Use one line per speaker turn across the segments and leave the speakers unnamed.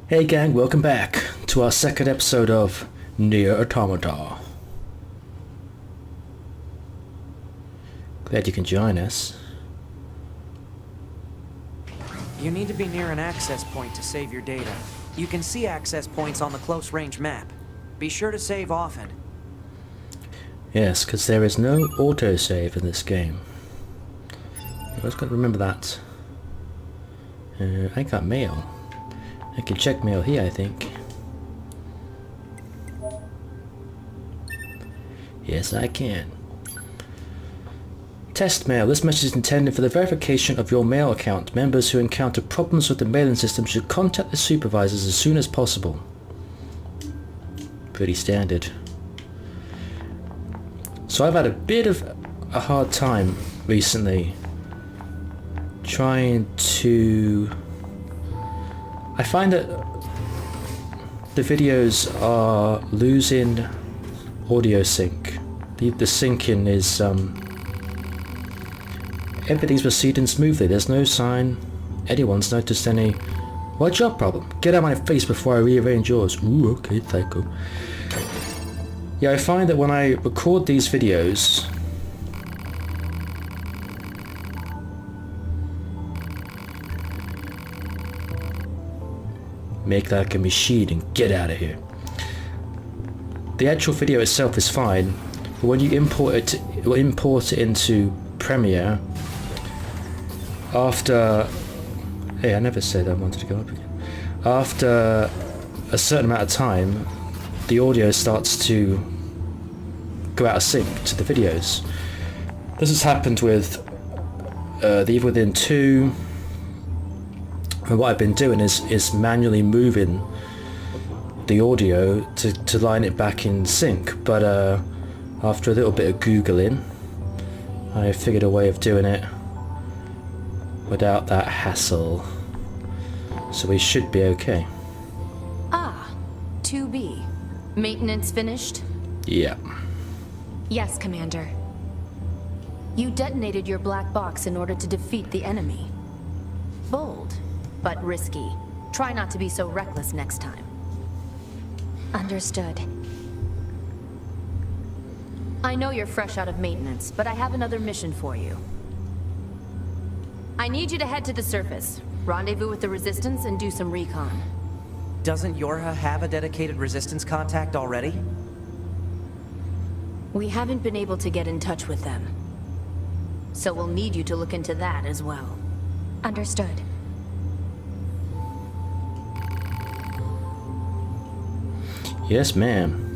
Hey gang, welcome back to our second episode of NieR Automata. Glad you can join us.
You need to be near an access point to save your data. You can see access points on the close-range map. Be sure to save often.
Yes, because there is no autosave in this game. I was going to remember that. I got mail. I can check mail here, I think. Yes, I can. Test mail. This message is intended for the verification of your mail account. Members who encounter problems with the mailing system should contact the supervisors as soon as possible. Pretty standard. So I've had a bit of a hard time recently trying to... I find that the videos are losing audio sync. The syncing is everything's proceeding smoothly. There's no sign anyone's noticed any. What's your problem? Get out of my face before I rearrange yours. Ooh, okay, psycho. Yeah, I find that when I record these videos, make like a machine and get out of here. The actual video itself is fine, but when you import it into Premiere, after... Hey, I never said I wanted to go up again. After a certain amount of time, the audio starts to go out of sync to the videos. This has happened with the Evil Within 2, and what I've been doing is manually moving the audio to line it back in sync, but after a little bit of Googling, I figured a way of doing it without that hassle, so we should be okay.
Ah, 2B. Maintenance finished?
Yeah.
Yes, Commander. You detonated your black box in order to defeat the enemy. Bold, but risky. Try not to be so reckless next time. Understood. I know you're fresh out of maintenance, but I have another mission for you. I need you to head to the surface, rendezvous with the Resistance, and do some recon.
Doesn't Yorha have a dedicated Resistance contact already?
We haven't been able to get in touch with them. So we'll need you to look into that as well. Understood.
Yes, ma'am.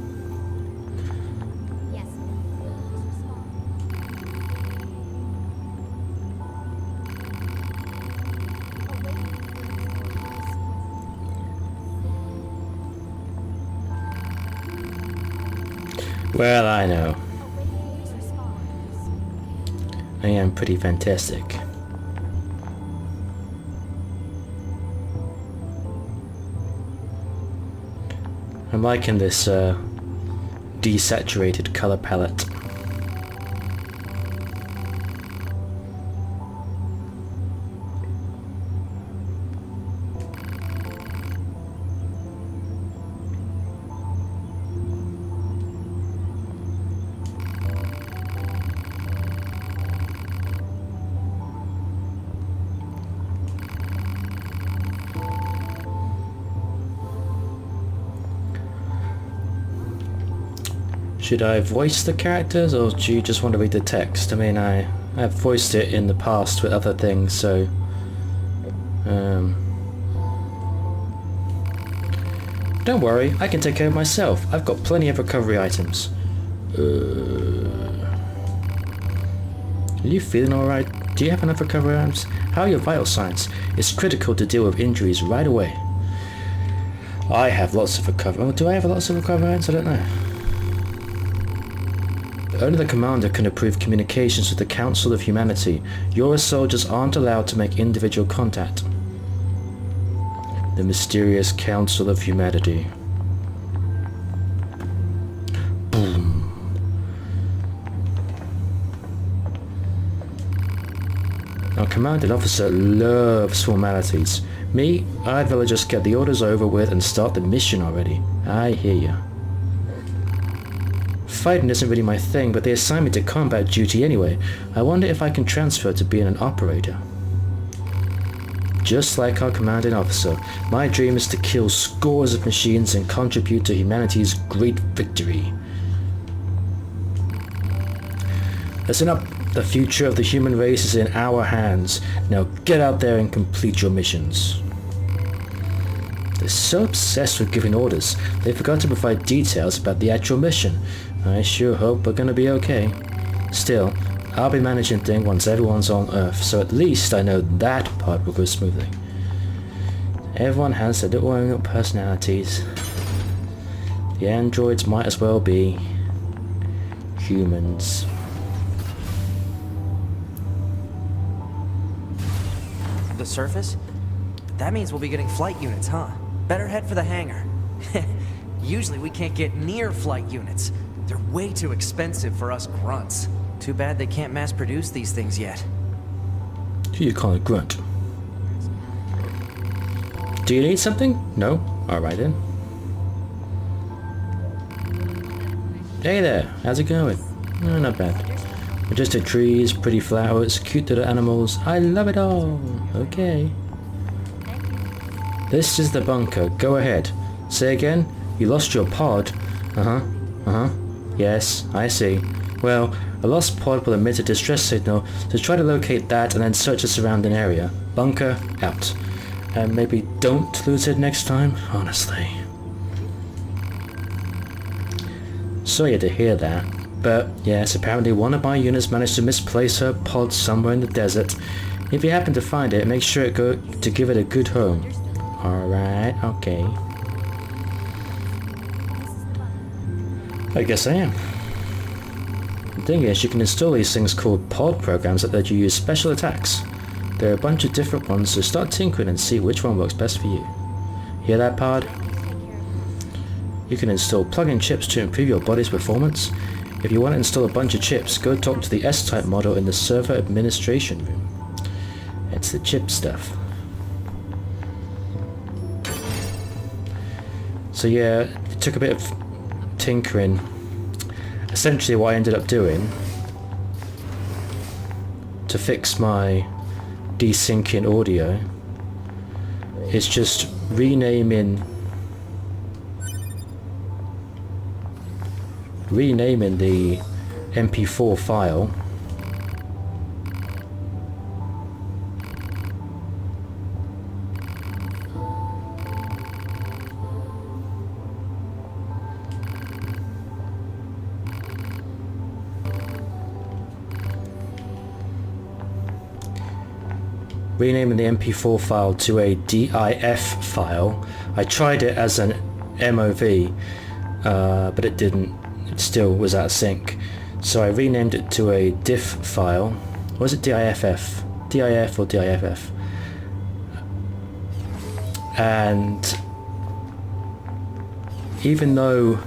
Yes.
Well, I know. I am pretty fantastic. I'm liking this desaturated color palette. Should I voice the characters, or do you just want to read the text? I mean, I've voiced it in the past with other things, so... Don't worry, I can take care of myself. I've got plenty of recovery items. Are you feeling alright? Do you have enough recovery items? How are your vital signs? It's critical to deal with injuries right away. I have lots of recovery... Oh, do I have lots of recovery items? I don't know. Only the commander can approve communications with the Council of Humanity. Your soldiers aren't allowed to make individual contact. The mysterious Council of Humanity. Boom. Our commanding officer loves formalities. Me, I'd rather just get the orders over with and start the mission already. I hear ya. Fighting isn't really my thing, but they assigned me to combat duty anyway. I wonder if I can transfer to being an operator. Just like our commanding officer, my dream is to kill scores of machines and contribute to humanity's great victory. Listen up. The future of the human race is in our hands. Now get out there and complete your missions. They're so obsessed with giving orders, they forgot to provide details about the actual mission. I sure hope we're gonna be okay. Still, I'll be managing things once everyone's on Earth, so at least I know that part will go smoothly. Everyone has their little personalities. The androids might as well be humans.
The surface? That means we'll be getting flight units, huh? Better head for the hangar. Usually we can't get near flight units. They're way too expensive for us grunts. Too bad they can't mass produce these things yet.
Who you call a grunt? Do you need something? No? Alright then. Hey there, how's it going? Oh, not bad. Majestic trees, pretty flowers, cute little animals. I love it all. Okay. This is the bunker. Go ahead. Say again? You lost your pod? Uh-huh. Yes, I see. Well, a lost pod will emit a distress signal, so try to locate that and then search the surrounding area. Bunker, out. And maybe don't lose it next time, honestly. Sorry to hear that. But yes, apparently one of my units managed to misplace her pod somewhere in the desert. If you happen to find it, make sure to give it a good home. Alright, okay. I guess I am. The thing is, you can install these things called pod programs that let you use special attacks. There are a bunch of different ones, so start tinkering and see which one works best for you. Hear that, pod? You can install plug-in chips to improve your body's performance. If you want to install a bunch of chips, go talk to the S-Type model in the server administration room. It's the chip stuff. So yeah, it took a bit of tinkering. Essentially what I ended up doing to fix my desyncing audio is just renaming the MP4 file to a DIF file. I tried it as an MOV, but it didn't. It still was out of sync. So I renamed it to a DIF file. Or was it DIFF? DIF or DIFF? And even though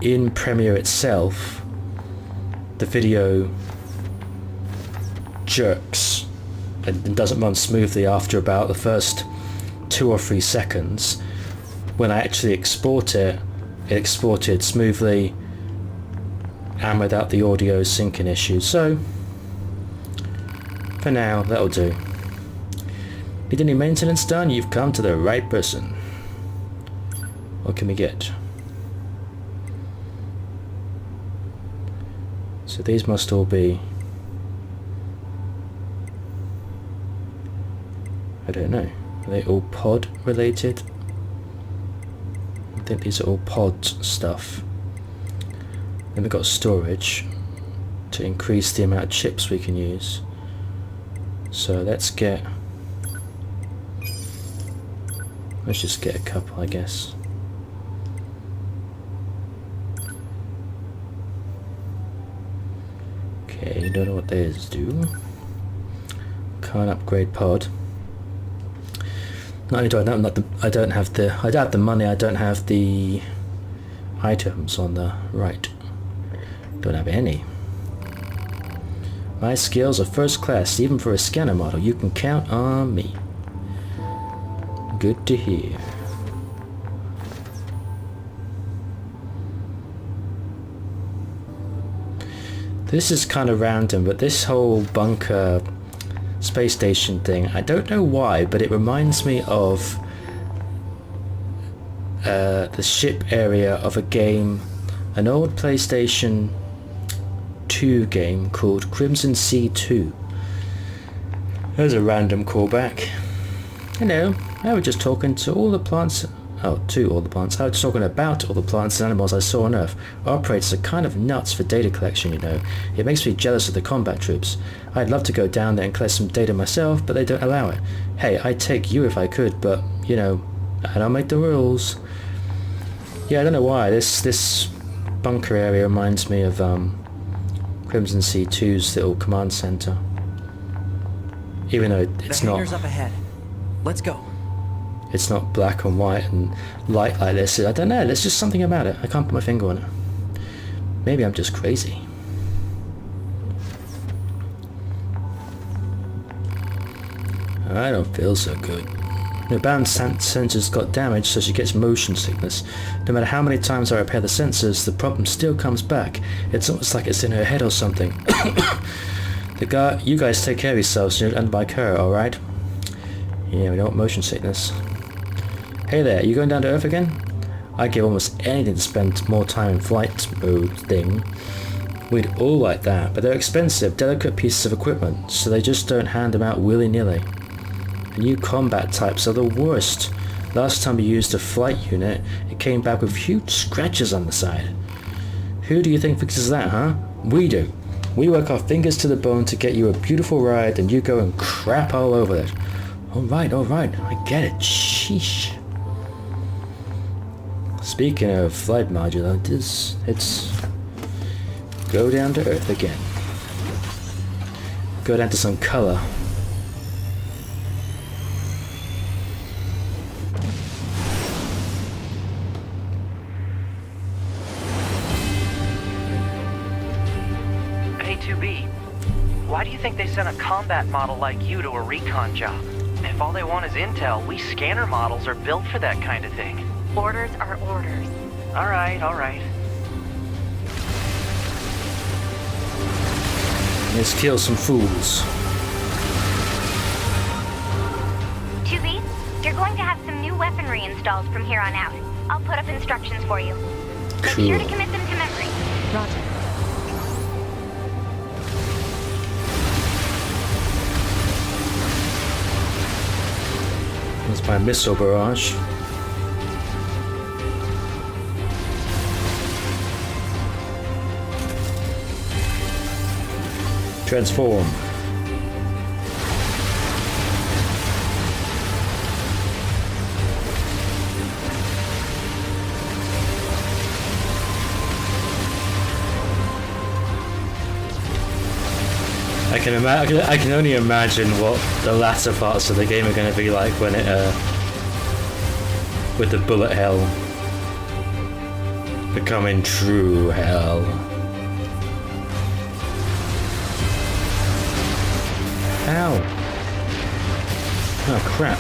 in Premiere itself the video jerks and doesn't run smoothly after about the first 2 or 3 seconds, when I actually export it, it exported smoothly and without the audio syncing issues. So for now, that'll do. Need any maintenance done? You've come to the right person. What can we get? So these must all be, I don't know, are they all pod related? I think these are all pod stuff. Then we've got storage to increase the amount of chips we can use. So let's just get a couple, I guess. Okay, don't know what these do. Can't upgrade pod. Not only do I don't have the money, I don't have the items on the right. Don't have any. My skills are first class, even for a scanner model. You can count on me. Good to hear. This is kind of random, but this whole bunker space station thing, I don't know why, but it reminds me of the ship area of a game, an old PlayStation 2 game called Crimson Sea 2. There's a random callback. Hello, I was just talking to all the plants. Oh, to all the plants. I was talking about all the plants and animals I saw on Earth. Operators are kind of nuts for data collection, you know. It makes me jealous of the combat troops. I'd love to go down there and collect some data myself, but they don't allow it. Hey, I'd take you if I could, but, you know, I don't make the rules. Yeah, I don't know why. This bunker area reminds me of Crimson Sea 2's little command center. Even though it's
the
not...
hangar's up ahead. Let's go.
It's not black and white and light like this. I don't know, there's just something about it. I can't put my finger on it. Maybe I'm just crazy. I don't feel so good. The balance sensor's got damaged, so she gets motion sickness. No matter how many times I repair the sensors, the problem still comes back. It's almost like it's in her head or something. You guys take care of yourselves and by her, alright? Yeah, we don't want motion sickness. Hey there, you going down to Earth again? I'd give almost anything to spend more time in flight mode thing. We'd all like that, but they're expensive, delicate pieces of equipment, so they just don't hand them out willy-nilly. The new combat types are the worst. Last time we used a flight unit, it came back with huge scratches on the side. Who do you think fixes that, huh? We do. We work our fingers to the bone to get you a beautiful ride, and you go and crap all over it. Alright, I get it. Sheesh. Speaking of flight modulators, it's go down to Earth again. Go down to some color.
A2B, why do you think they sent a combat model like you to a recon job? If all they want is intel, we scanner models are built for that kind of thing.
Orders are orders.
All right.
Let's kill some fools.
2B, you're going to have some new weaponry installed from here on out. I'll put up instructions for you. Make
Cool.
sure to commit them to memory.
Roger.
That's my missile barrage. Transform. I can only imagine what the latter parts of the game are going to be like when it with the bullet hell becoming true hell. Ow! Oh crap!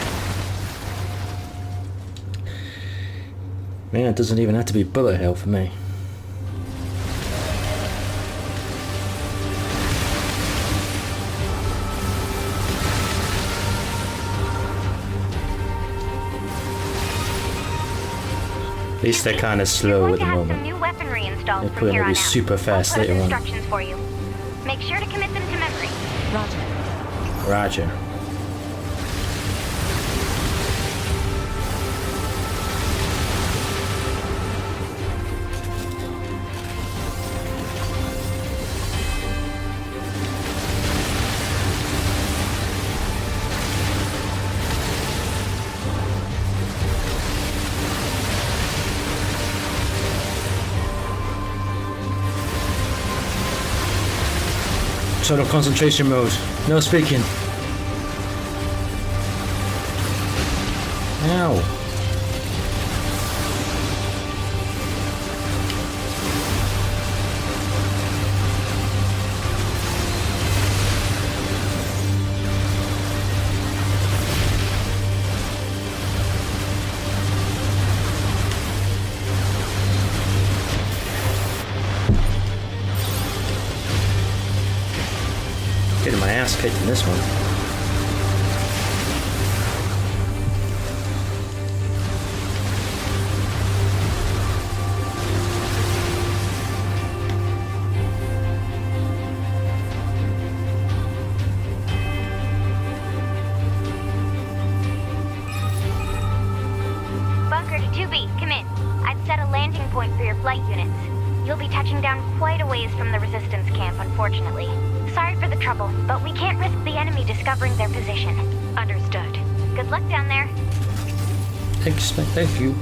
Man, it doesn't even have to be bullet hell for me. At least they're kind of slow at the moment.
New weaponry installed
They're
from
probably
here
gonna
on
be
out.
super fast
I'll put up
later on.
instructions for you. Make sure to commit them to memory.
Roger.
Roger. Total concentration mode. No speaking. Ow. Getting my ass kicked in this one.
Bunker to 2B, come in. I've set a landing point for your flight units. You'll be touching down quite a ways from the resistance camp, unfortunately. Sorry for the trouble, but we can't risk the enemy discovering their position. Understood. Good luck down there.
Thank you.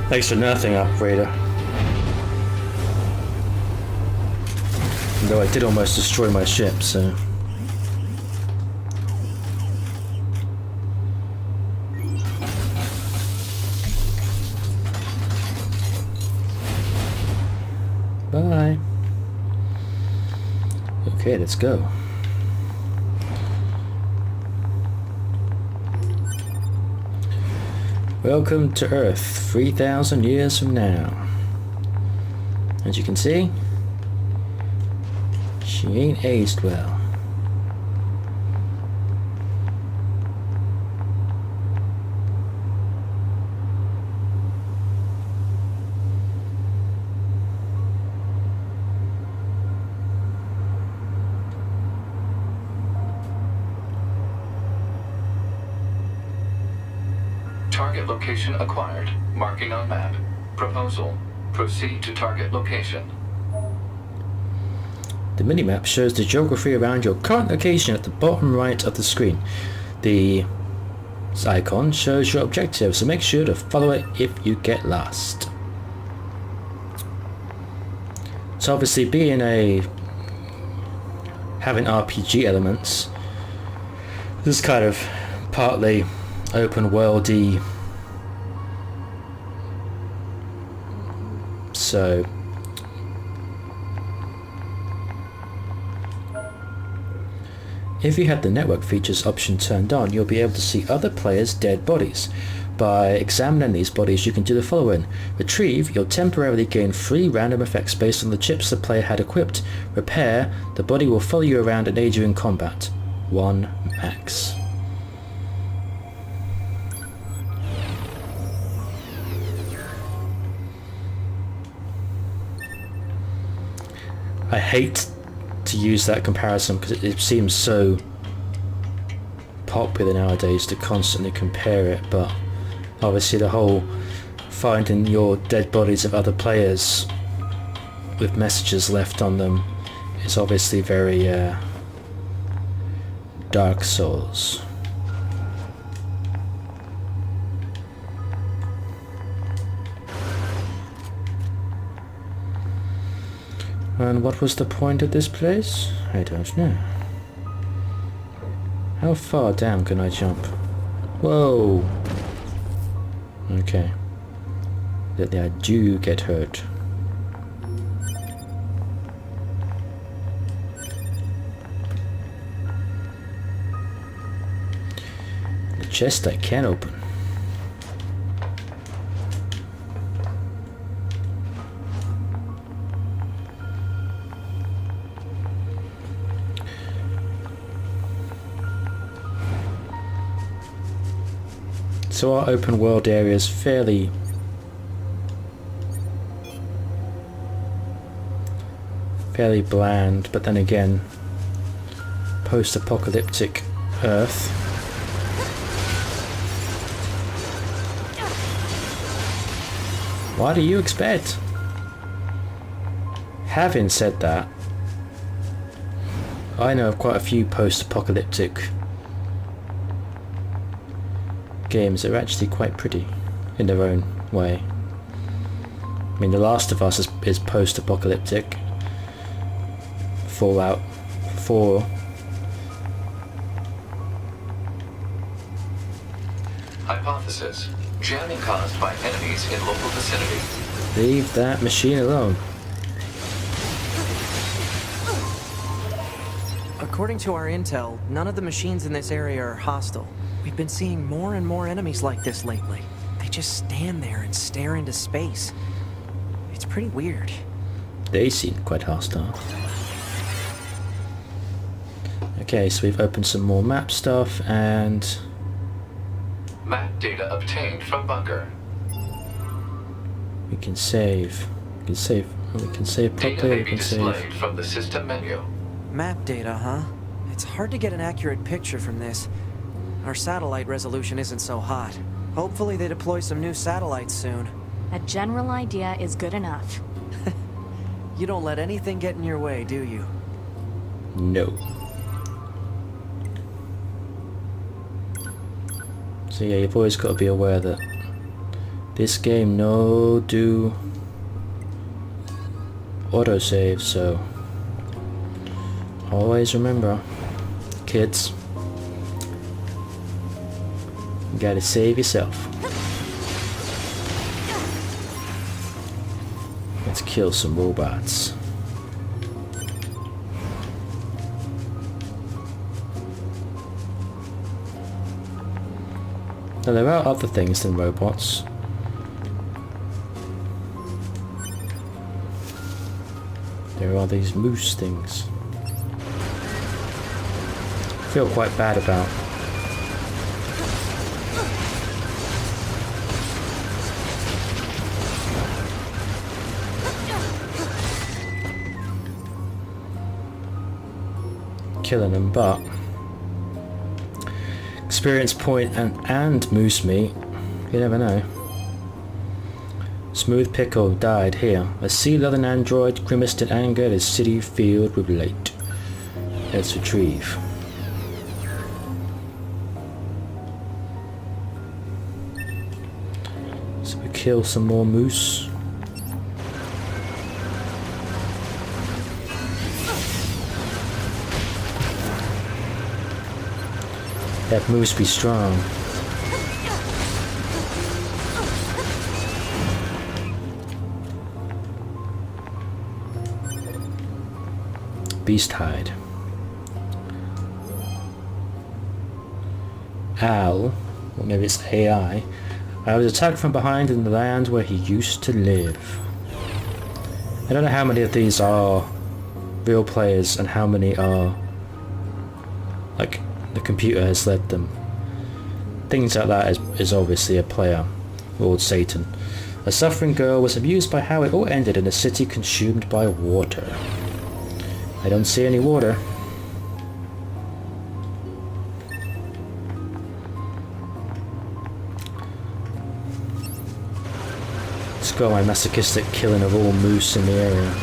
Thanks for nothing, operator. Though I did almost destroy my ship, so... Bye. Okay, let's go. Welcome to Earth, 3,000 years from now. As you can see, she ain't aged well.
Target location acquired. Marking on map. Proposal. Proceed to target location.
The minimap shows the geography around your current location at the bottom right of the screen. The icon shows your objective, so make sure to follow it if you get lost. So obviously having RPG elements, this is kind of partly open worldy, so if you have the network features option turned on, you'll be able to see other players' dead bodies. By examining these bodies, you can do the following. Retrieve, you'll temporarily gain 3 random effects based on the chips the player had equipped. Repair, the body will follow you around and aid you in combat. 1 max. I hate to use that comparison because it seems so popular nowadays to constantly compare it, but obviously the whole finding your dead bodies of other players with messages left on them is obviously very Dark Souls. And what was the point of this place? I don't know. How far down can I jump? Whoa! Okay. That I do get hurt. The chest I can open. So our open world area is fairly bland, but then again, post-apocalyptic Earth. What do you expect? Having said that, I know of quite a few post-apocalyptic games that are actually quite pretty in their own way. I mean, The Last of Us is post-apocalyptic. Fallout 4.
Hypothesis. Jamming caused by enemies in local vicinity.
Leave that machine alone.
According to our intel, none of the machines in this area are hostile. We've been seeing more and more enemies like this lately. They just stand there and stare into space. It's pretty weird.
They seem quite hostile. Okay, so we've opened some more map stuff and
Map data obtained from bunker.
we can save. We can save. We can save
Data
properly.
may
We
be
can save.
displayed from the system menu.
Map data, huh? It's hard to get an accurate picture from this. Our satellite resolution isn't so hot. Hopefully they deploy some new satellites soon.
A general idea is good enough.
You don't let anything get in your way, do you?
No. So yeah, you've always got to be aware that this game no do autosave, so always remember, kids, you gotta save yourself. Let's kill some robots. Now there are other things than robots. There are these moose things. I feel quite bad about. Killing them, but experience point and moose meat, you never know. Smooth Pickle died here. A sea-leathern android grimaced in anger at his city filled with light. Let's retrieve. So we kill some more moose. That moose be strong. Beast hide. Al, or maybe it's AI. I was attacked from behind in the land where he used to live. I don't know how many of these are real players and how many are like the computer has led them. Things like that is obviously a player, Lord Satan. A suffering girl was amused by how it all ended in a city consumed by water. I don't see any water. Let's go on my masochistic killing of all moose in the area.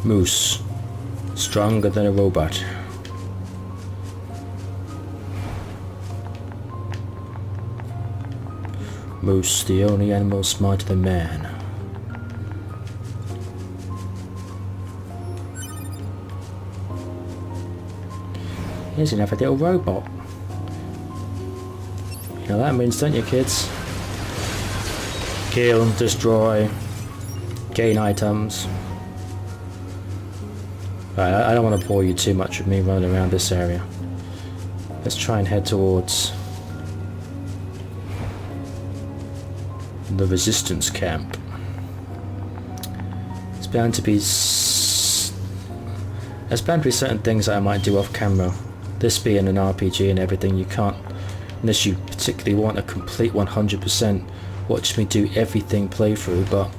Moose, stronger than a robot. Moose, the only animal smarter than man. Here's another little robot. You know what that means, don't you, kids? Kill, destroy, gain items. Right, I don't want to bore you too much with me running around this area. Let's try and head towards the resistance camp. There's bound to be certain things that I might do off camera. This being an RPG and everything, you can't, unless you particularly want a complete 100% watch me do everything playthrough, but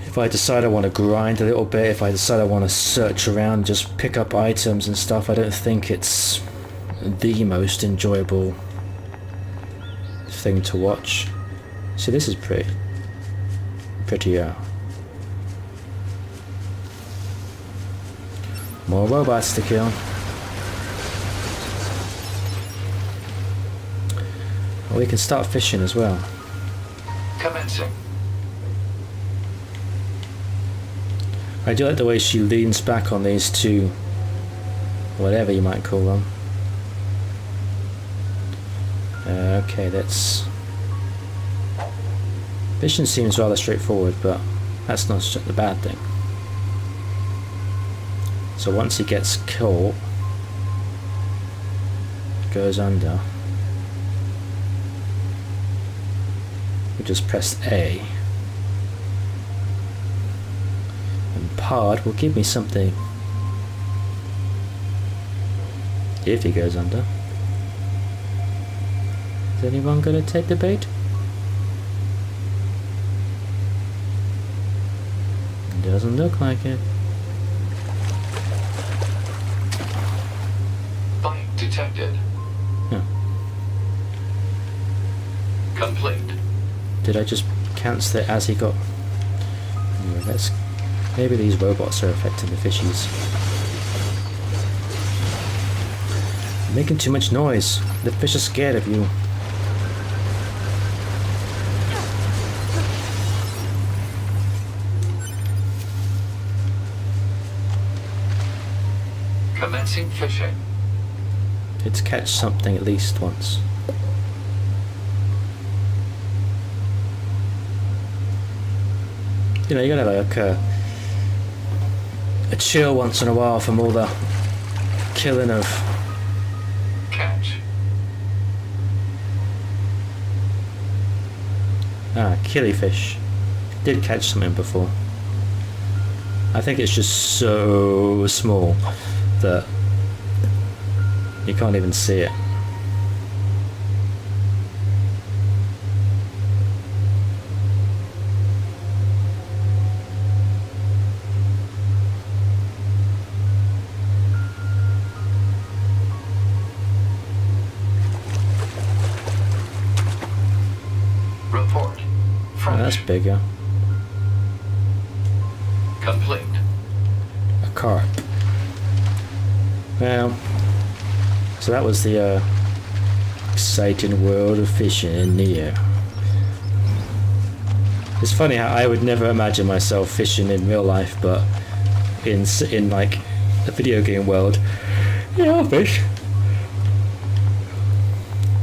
if I decide I want to grind a little bit, if I decide I want to search around, just pick up items and stuff, I don't think it's the most enjoyable thing to watch. So this is pretty, more robots to kill. We can start fishing as well.
Commencing.
I do like the way she leans back on these two, whatever you might call them. Okay, that's... Fishing seems rather straightforward, but that's not the bad thing. So once he gets caught, goes under. We just press A. And Pod will give me something. If he goes under. Is anyone gonna take the bait? Doesn't look like it.
Bite detected.
No.
Complete.
Did I just cancel it as he got... Anyway, let's... Maybe these robots are affecting the fishies. You're making too much noise. The fish are scared of you.
Commencing fishing.
It's catch something at least once. You know, you gotta have like a chill once in a while from all the killing of...
Catch.
Killifish. Did catch something before. I think it's just so small that you can't even see it.
Report.
Oh, that's
Fresh.
bigger.
Complete.
A carp. Well, so that was the exciting world of fishing in NieR. It's funny how I would never imagine myself fishing in real life, but in like the video game world, yeah, I'll fish.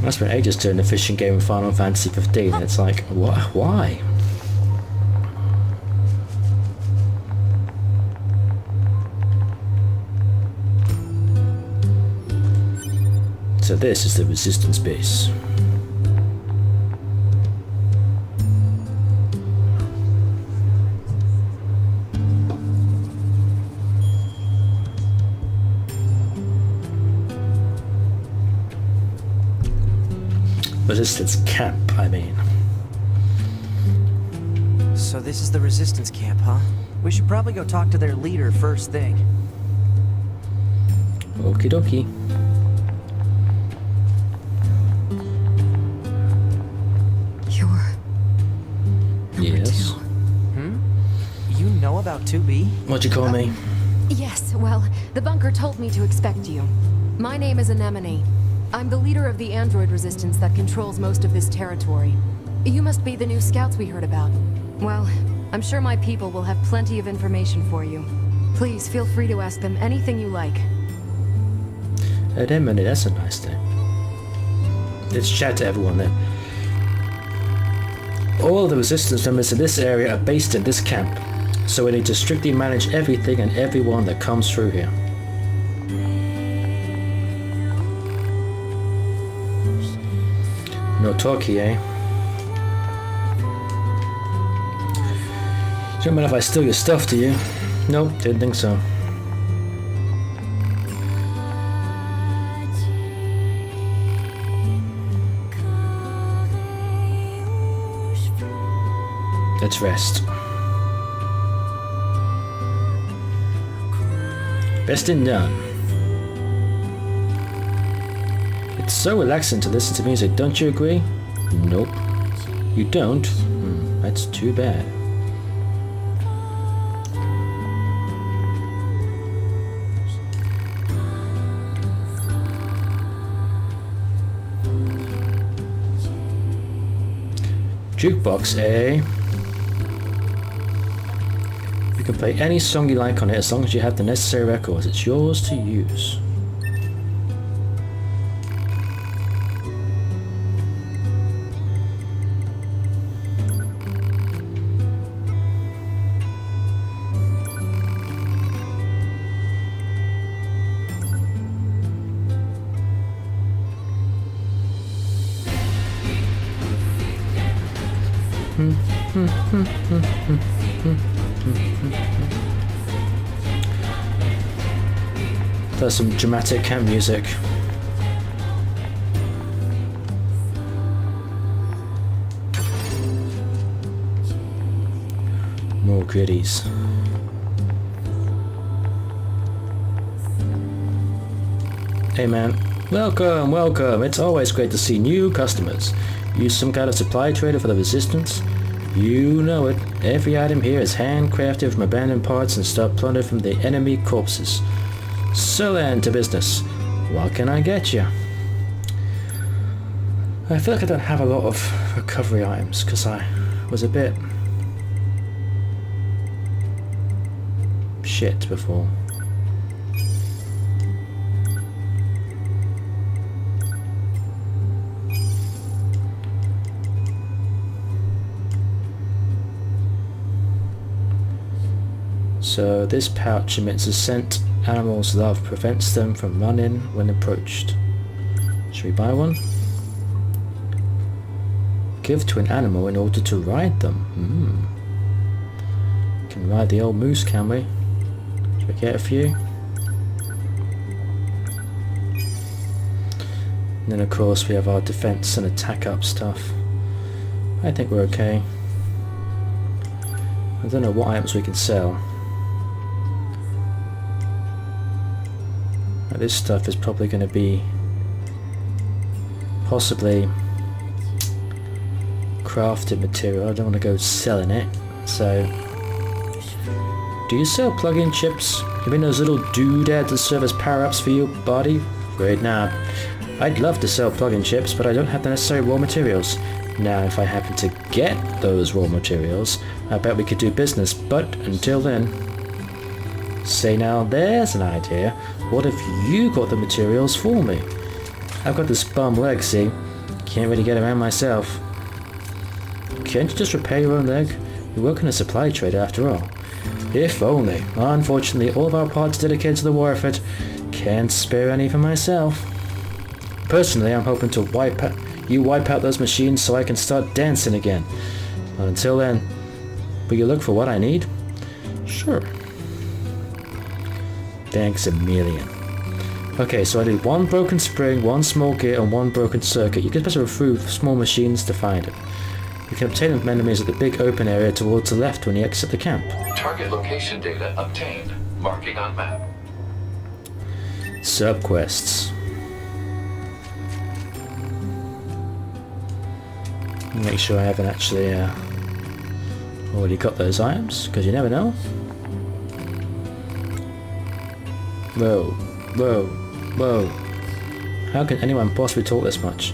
I spent ages doing a fishing game in Final Fantasy 15, and it's like, what? Why? So this is the Resistance base. Resistance camp, I mean.
So this is the resistance camp, huh? We should probably go talk to their leader first thing.
Okie dokie. Yes.
You know about 2B?
What'd you call me?
Yes, well, the bunker told me to expect you. My name is Anemone. I'm the leader of the android resistance that controls most of this territory. You must be the new scouts we heard about. Well, I'm sure my people will have plenty of information for you. Please feel free to ask them anything you like.
Anemone, that's a nice name. Let's chat to everyone then. All of the resistance members in this area are based in this camp, so we need to strictly manage everything and everyone that comes through here. No talkie, eh? Don't mind if I steal your stuff, do you? Nope, didn't think so. Let's rest. Resting done. It's so relaxing to listen to music, don't you agree? Nope. You don't? That's too bad. Jukebox, eh? You can play any song you like on it as long as you have the necessary records. It's yours to use. There's some dramatic camp music. More goodies. Hey man, welcome, welcome. It's always great to see new customers. You some kind of supply trader for the Resistance? You know it. Every item here is handcrafted from abandoned parts and stuff plundered from the enemy corpses. So then, to business. What can I get you? I feel like I don't have a lot of recovery items because I was a bit shit before. So this pouch emits a scent animals love, prevents them from running when approached. Should we buy one? Give to an animal in order to ride them. Can ride the old moose, can we? Should we get a few? And then of course we have our defense and attack up stuff. I think we're okay. I don't know what items we can sell. This stuff is probably going to be possibly crafted material. I don't want to go selling it. So, do you sell plug-in chips? You mean those little doodads that serve as power-ups for your body? Great, nah. I'd love to sell plug-in chips, but I don't have the necessary raw materials. Now, if I happen to get those raw materials, I bet we could do business. But until then, say now, there's an idea. What if you got the materials for me? I've got this bum leg, see? Can't really get around myself. Can't you just repair your own leg? You work in a supply trader after all. If only. Unfortunately, all of our parts dedicated to the war effort. Can't spare any for myself. Personally, I'm hoping to wipe out those machines so I can start dancing again. But until then, will you look for what I need? Sure. Thanks a million. Okay, so I need one broken spring, one small gear, and one broken circuit. You can specify through small machines to find it. You can obtain them from enemies at the big open area towards the left when you exit the camp.
Target location data obtained. Marking on map.
Subquests. Make sure I haven't actually already got those items, because you never know. Whoa, whoa, whoa. How can anyone possibly talk this much?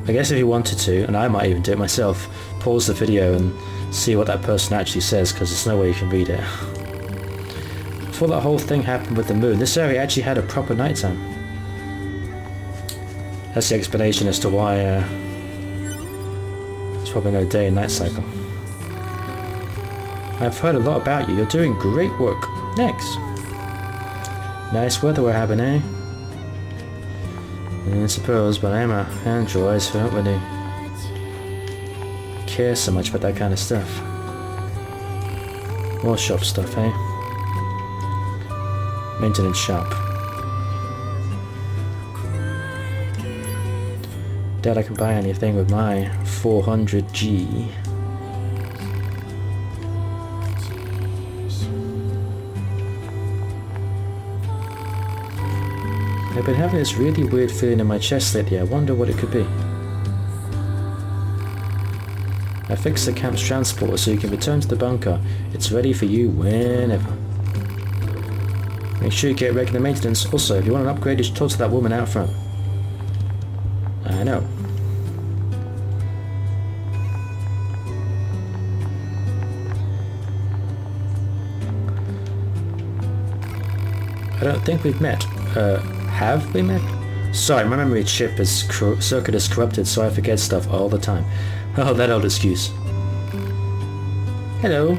I guess if you wanted to, and I might even do it myself, pause the video and see what that person actually says, because there's no way you can read it. Before that whole thing happened with the moon, this area actually had a proper nighttime. That's the explanation as to why there's probably no day and night cycle. I've heard a lot about you. You're doing great work. Thanks. Nice weather we're having, eh? I suppose, but I'm a android, so I don't really care so much about that kind of stuff. More shop stuff, eh? Maintenance shop. Doubt I can buy anything with my 400G. I've been having this really weird feeling in my chest lately. I wonder what it could be. I fixed the camp's transporter so you can return to the bunker. It's ready for you whenever. Make sure you get regular maintenance. Also, if you want an upgrade, you should talk to that woman out front. I know. I don't think we've met. Have we met? Sorry, my memory chip circuit is corrupted, so I forget stuff all the time. Oh, that old excuse. Hello.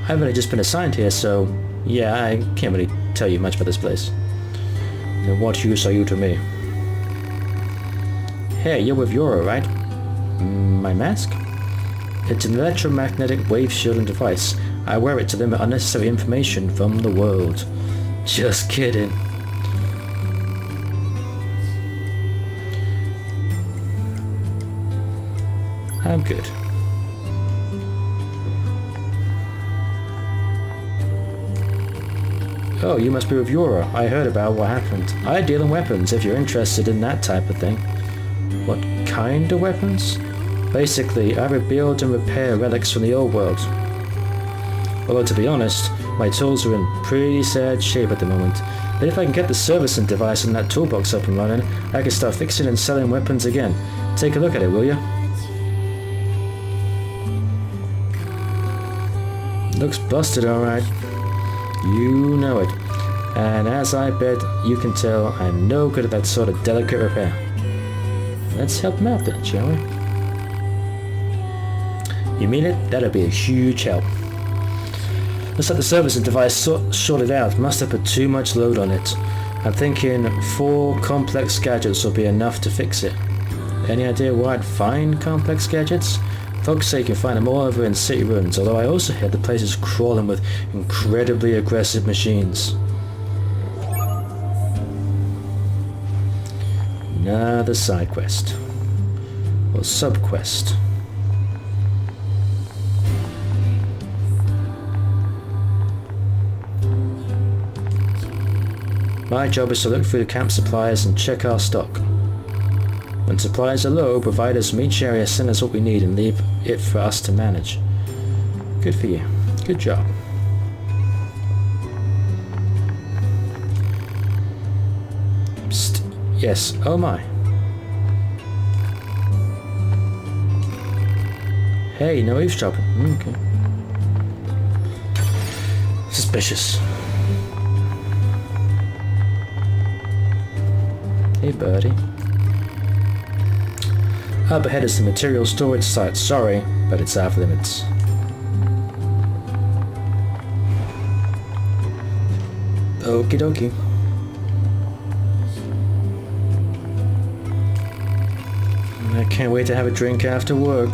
I've only just been assigned here, so yeah, I can't really tell you much about this place. And what use are you to me? Hey, you're with Yora, right? My mask? It's an electromagnetic wave shielding device. I wear it to limit unnecessary information from the world. Just kidding. I'm good. Oh, you must be with Yura. I heard about what happened. I deal in weapons if you're interested in that type of thing. What kind of weapons? Basically, I rebuild and repair relics from the old world. Although to be honest, my tools are in pretty sad shape at the moment. But if I can get the servicing device in that toolbox up and running, I can start fixing and selling weapons again. Take a look at it, will you? Looks busted, alright. You know it. And as I bet you can tell, I'm no good at that sort of delicate repair. Let's help him out then, shall we? You mean it? That'd be a huge help. Looks like the servicing device sorted out. Must have put too much load on it. I'm thinking 4 complex gadgets will be enough to fix it. Any idea where I'd find complex gadgets? Folks say you can find them all over in city ruins, although I also hear the place is crawling with incredibly aggressive machines. Another side quest. Or sub-quest. My job is to look through the camp supplies and check our stock. When supplies are low, providers from each area send us what we need and leave it for us to manage. Good for you. Good job. Psst. Yes. Oh my. Hey, no eavesdropping. Okay. Suspicious. Hey, birdie. Up ahead is the material storage site. Sorry, but it's off limits. Okie dokie. I can't wait to have a drink after work.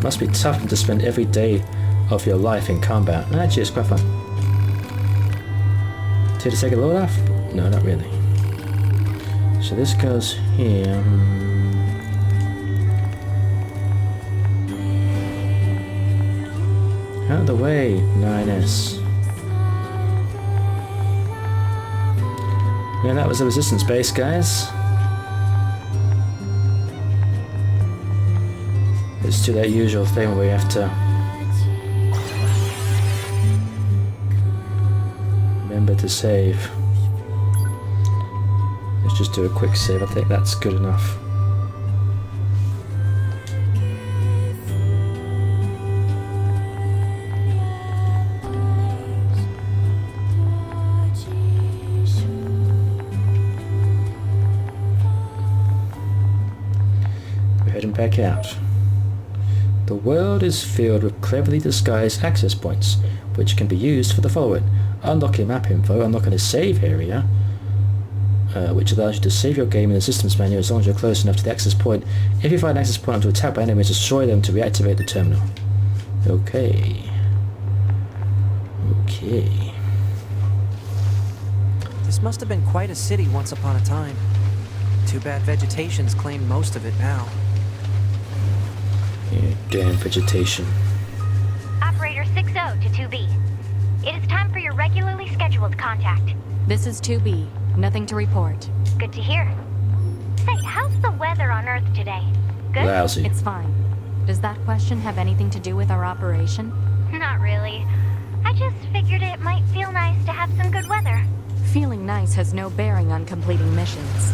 Must be tough to spend every day of your life in combat. Actually, it's quite fun. Did it take a load off? No, not really. So this goes here. Out of the way, 9S. Yeah, that was the resistance base, guys. Let's do that usual thing where we have to remember to save. Let's just do a quick save. I think that's good enough. We're heading back out. The world is filled with cleverly disguised access points, which can be used for the following. Unlocking map info, unlocking a save area, which allows you to save your game in the systems menu as long as you're close enough to the access point. If you find an access point onto attack by enemies, destroy them to reactivate the terminal. Okay. Okay.
This must have been quite a city once upon a time. Too bad vegetation's claimed most of it now.
Yeah, damn vegetation.
Operator 60 to 2B. It is time for your regularly scheduled contact.
This is 2B. Nothing to report.
Good to hear. Say, how's the weather on Earth today? Good?
Lousy.
It's fine. Does that question have anything to do with our operation?
Not really. I just figured it might feel nice to have some good weather.
Feeling nice has no bearing on completing missions.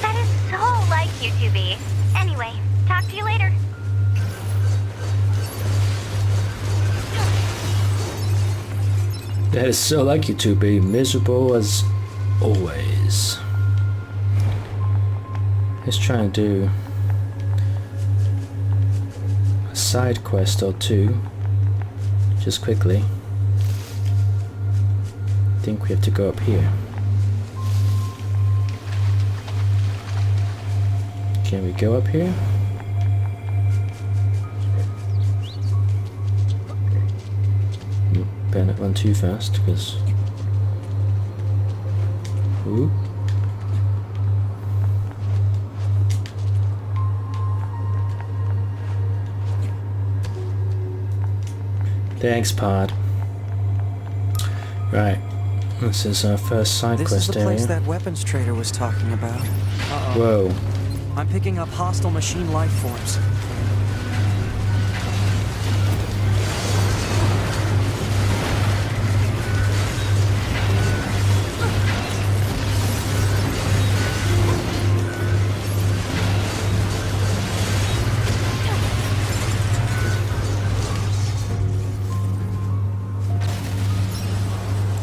That is so like you, 2B. Anyway, talk to you later.
That is so like you to be miserable as always. Let's try and do a side quest or two, just quickly. I think we have to go up here. Can we go up here? Better not run too fast, because... Ooh. Thanks, Pod. Right. This is our first side
This
quest
is the place
area.
that weapons trader was talking about. Uh-oh.
Whoa.
I'm picking up hostile machine life forms.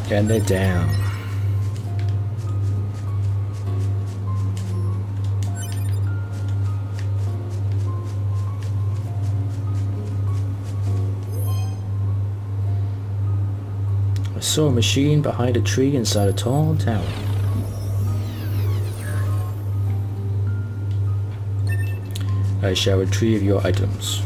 And they're down. I saw a machine behind a tree inside a tall tower. I shall retrieve your items.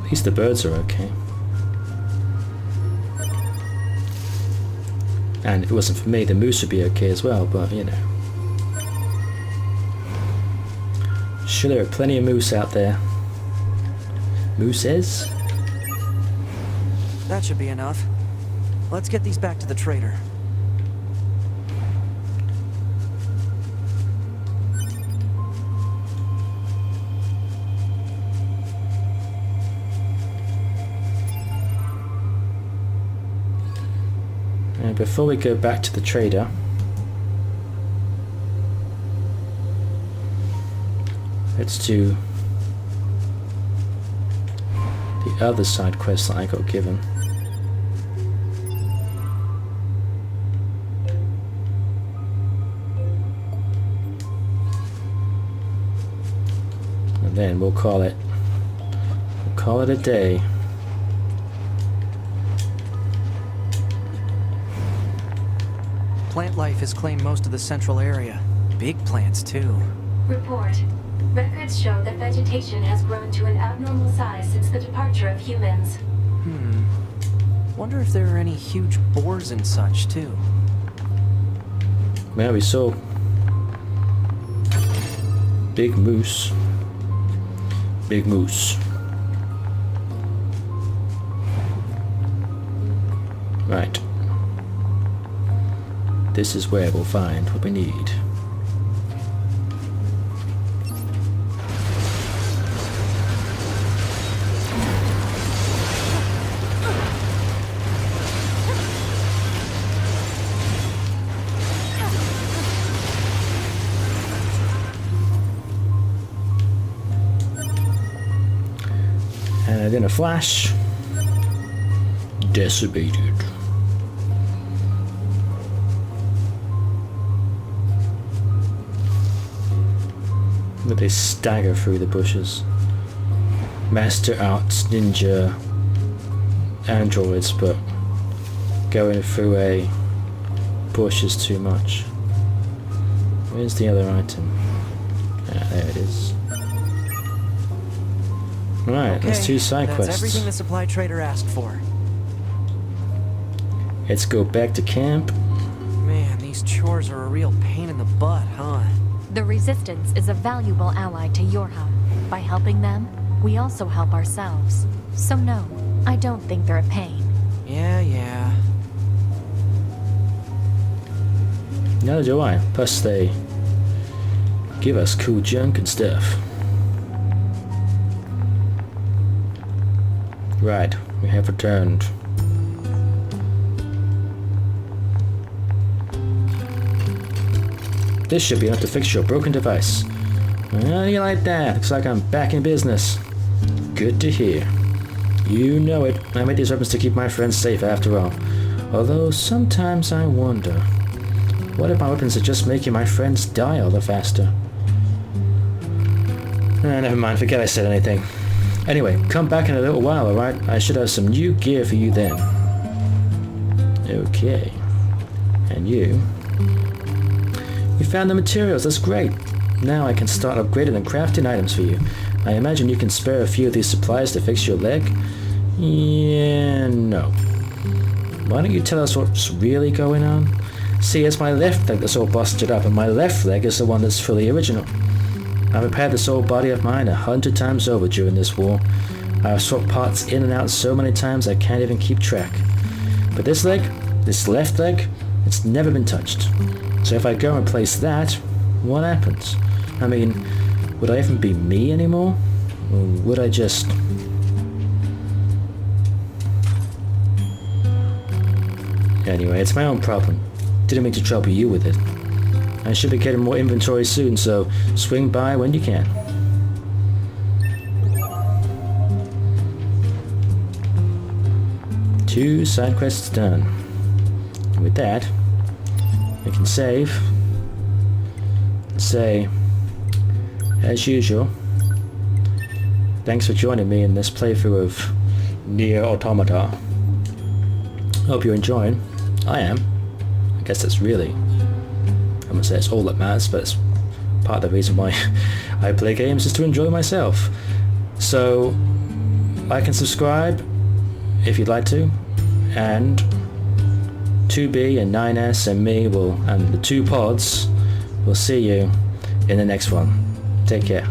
At least the birds are okay. And if it wasn't for me, the moose would be okay as well, but you know. Sure, there are plenty of moose out there. Mooses?
That should be enough. Let's get these back to the trader.
And before we go back to the trader, let's do the other side quest that I got given. And then we'll call it a day.
Plant life has claimed most of the central area. Big plants, too.
Report. Records show that vegetation has grown to an abnormal size since the departure of humans.
Wonder if there are any huge boars and such, too.
Well, we saw big moose. Big moose. Right. This is where we'll find what we need. And in a flash, decimated. But they stagger through the bushes. Master arts ninja androids, but going through a bush is too much. Where's the other item? Ah, there it is. Right, let's do side
that's
quests.
everything the supply trader asked for.
Let's go back to camp.
Man, these chores are a real pain in the butt, huh?
The Resistance is a valuable ally to your hub. By helping them, we also help ourselves. So no, I don't think they're a pain.
Yeah.
Neither do I. Plus they give us cool junk and stuff. Right, we have returned. This should be enough to fix your broken device. How do you like that? Looks like I'm back in business. Good to hear. You know it. I made these weapons to keep my friends safe after all. Although sometimes I wonder, what if my weapons are just making my friends die all the faster? Never mind, forget I said anything. Anyway, come back in a little while, alright? I should have some new gear for you then. Okay. And you? We found the materials, that's great. Now I can start upgrading and crafting items for you. I imagine you can spare a few of these supplies to fix your leg? Yeah, no. Why don't you tell us what's really going on? See, it's my left leg that's all busted up, and my left leg is the one that's fully original. I've repaired this old body of mine 100 times over during this war. I've swapped parts in and out so many times I can't even keep track. But this leg, this left leg, it's never been touched. So if I go and replace that, what happens? I mean, would I even be me anymore? Or would I just... Anyway, it's my own problem. Didn't mean to trouble you with it. I should be getting more inventory soon, so swing by when you can. Two side quests done. And with that, we can save. And say, as usual, thanks for joining me in this playthrough of NieR Automata. Hope you're enjoying. I am. I guess that's really, I'm gonna say it's all that matters, but it's part of the reason why I play games is to enjoy myself. So, like and subscribe if you'd like to, and 2B and 9S and me and the two pods will see you in the next one. Take care.